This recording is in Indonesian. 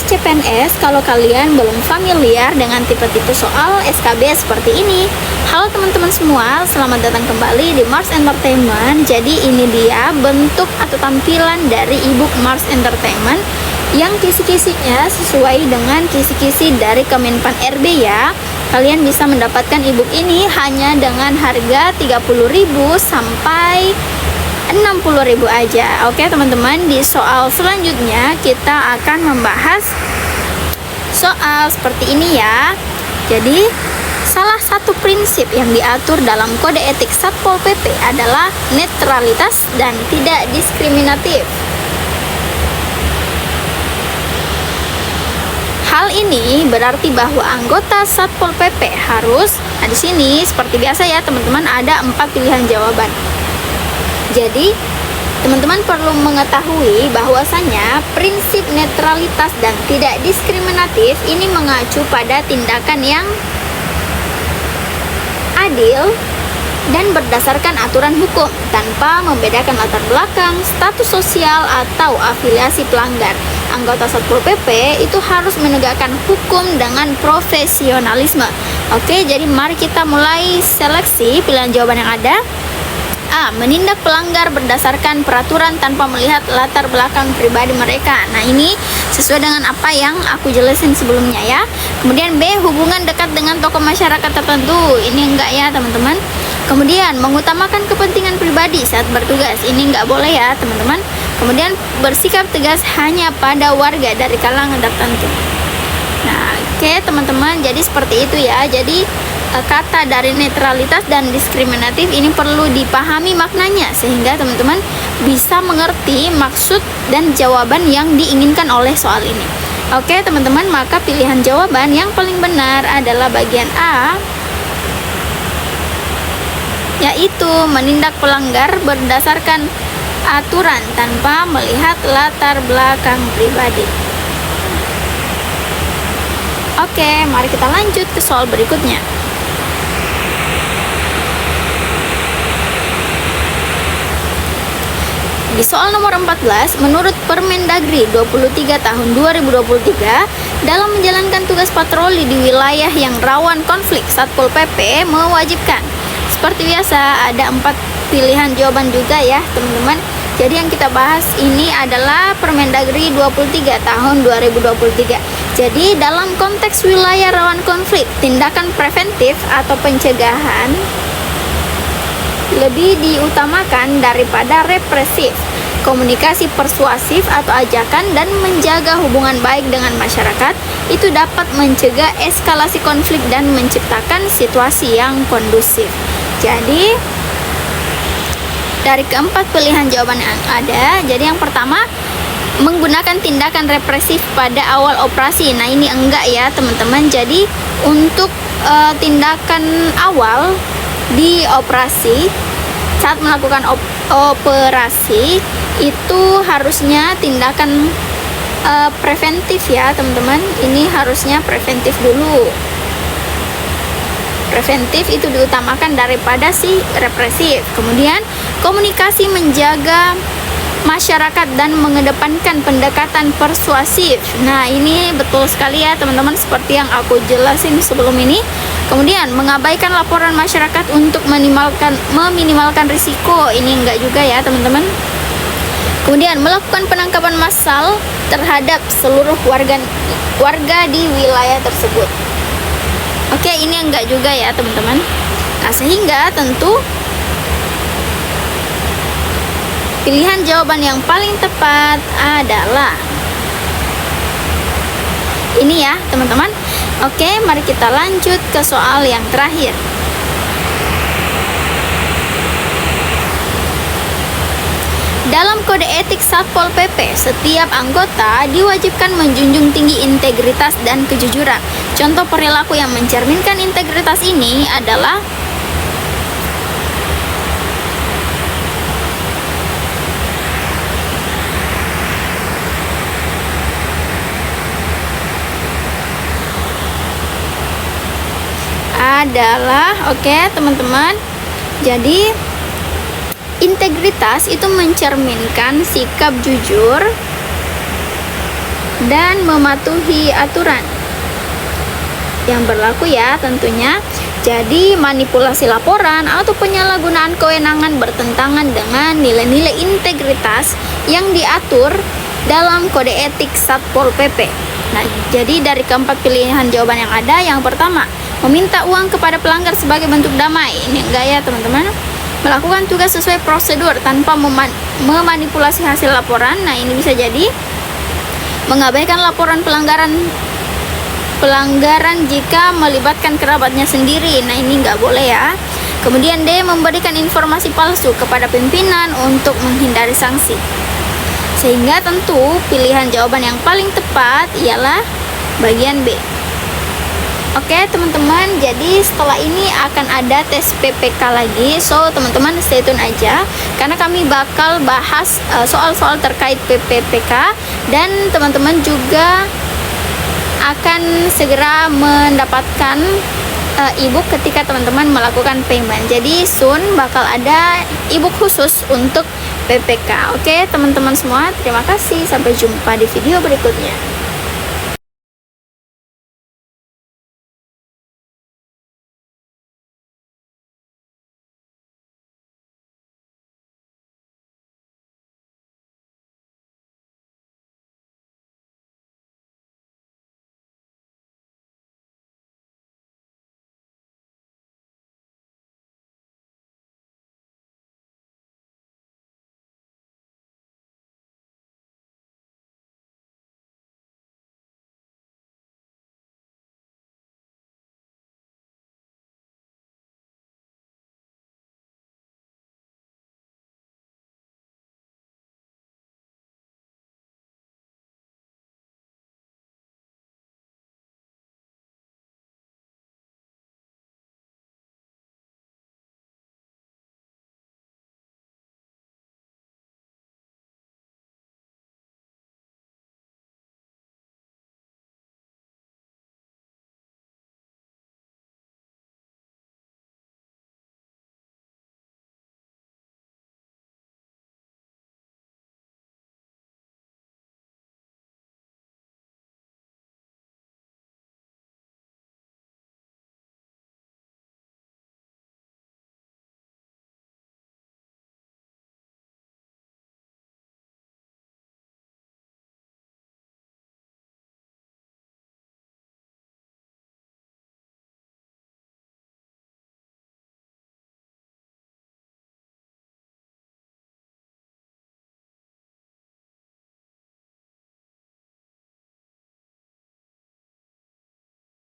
Sobat CPNS, kalau kalian belum familiar dengan tipe-tipe soal SKB seperti ini, halo teman-teman semua, selamat datang kembali di Mars Entertainment. Jadi ini dia bentuk atau tampilan dari ebook Mars Entertainment yang kisi-kisinya sesuai dengan kisi-kisi dari Kemenpan RB ya. Kalian bisa mendapatkan ebook ini hanya dengan harga 30.000 sampai 60.000 aja. Oke teman-teman, di soal selanjutnya kita akan membahas soal seperti ini ya. Jadi salah satu prinsip yang diatur dalam kode etik Satpol PP adalah netralitas dan tidak diskriminatif. Hal ini berarti bahwa anggota Satpol PP harus, di sini seperti biasa ya teman-teman, ada 4 pilihan jawaban. Jadi, teman-teman perlu mengetahui bahwasanya prinsip netralitas dan tidak diskriminatif ini mengacu pada tindakan yang adil dan berdasarkan aturan hukum tanpa membedakan latar belakang, status sosial, atau afiliasi pelanggar. Anggota Satpol PP itu harus menegakkan hukum dengan profesionalisme. Oke, jadi mari kita mulai seleksi pilihan jawaban yang ada. A. Menindak pelanggar berdasarkan peraturan tanpa melihat latar belakang pribadi mereka. Nah, ini sesuai dengan apa yang aku jelasin sebelumnya ya. Kemudian B. Hubungan dekat dengan tokoh masyarakat tertentu. Ini enggak ya teman-teman. Kemudian mengutamakan kepentingan pribadi saat bertugas. Ini enggak boleh ya teman-teman. Kemudian bersikap tegas hanya pada warga dari kalangan tertentu. Nah, oke teman-teman, jadi seperti itu ya. Jadi kata dari netralitas dan diskriminatif ini perlu dipahami maknanya sehingga teman-teman bisa mengerti maksud dan jawaban yang diinginkan oleh soal ini. Oke teman-teman, maka pilihan jawaban yang paling benar adalah bagian A, yaitu menindak pelanggar berdasarkan aturan tanpa melihat latar belakang pribadi. Oke, mari kita lanjut ke soal berikutnya. Di soal nomor 14, menurut Permendagri 23 tahun 2023, dalam menjalankan tugas patroli di wilayah yang rawan konflik, Satpol PP mewajibkan. Seperti biasa, ada 4 pilihan jawaban juga ya teman-teman. Jadi yang kita bahas ini adalah Permendagri 23 tahun 2023. Jadi dalam konteks wilayah rawan konflik, tindakan preventif atau pencegahan lebih diutamakan daripada represif. Komunikasi persuasif atau ajakan dan menjaga hubungan baik dengan masyarakat itu dapat mencegah eskalasi konflik dan menciptakan situasi yang kondusif. Jadi dari keempat pilihan jawaban yang ada, jadi yang pertama menggunakan tindakan represif pada awal operasi. Nah ini enggak ya teman-teman. Jadi untuk tindakan awal di operasi, saat melakukan operasi itu harusnya tindakan preventif ya teman-teman. Ini harusnya preventif dulu. Preventif itu diutamakan daripada si represif. Kemudian komunikasi menjaga masyarakat dan mengedepankan pendekatan persuasif. Nah ini betul sekali ya teman-teman, seperti yang aku jelasin sebelum ini. Kemudian mengabaikan laporan masyarakat untuk meminimalkan risiko. Ini enggak juga ya teman-teman. Kemudian melakukan penangkapan massal terhadap seluruh warga di wilayah tersebut. Oke, ini enggak juga ya teman-teman. Nah sehingga tentu pilihan jawaban yang paling tepat adalah ini ya teman-teman. Oke, mari kita lanjut ke soal yang terakhir. Dalam kode etik Satpol PP, setiap anggota diwajibkan menjunjung tinggi integritas dan kejujuran. Contoh perilaku yang mencerminkan integritas ini adalah oke teman-teman. Jadi integritas itu mencerminkan sikap jujur, dan mematuhi aturan yang berlaku ya tentunya. Jadi manipulasi laporan atau penyalahgunaan kewenangan bertentangan dengan nilai-nilai integritas yang diatur dalam kode etik Satpol PP. Nah, jadi dari keempat pilihan jawaban yang ada, yang pertama, meminta uang kepada pelanggar sebagai bentuk damai. Ini enggak ya teman-teman. Melakukan tugas sesuai prosedur tanpa memanipulasi hasil laporan. Nah, ini bisa jadi mengabaikan laporan pelanggaran jika melibatkan kerabatnya sendiri. Nah, ini nggak boleh ya. Kemudian D, memberikan informasi palsu kepada pimpinan untuk menghindari sanksi. Sehingga tentu pilihan jawaban yang paling tepat ialah bagian B. Oke teman-teman, jadi setelah ini akan ada tes PPK lagi. So teman-teman stay tune aja, karena kami bakal bahas soal-soal terkait PPK, dan teman-teman juga akan segera mendapatkan ebook ketika teman-teman melakukan payment. Jadi soon bakal ada ebook khusus untuk PPK. Oke teman-teman semua, terima kasih, sampai jumpa di video berikutnya.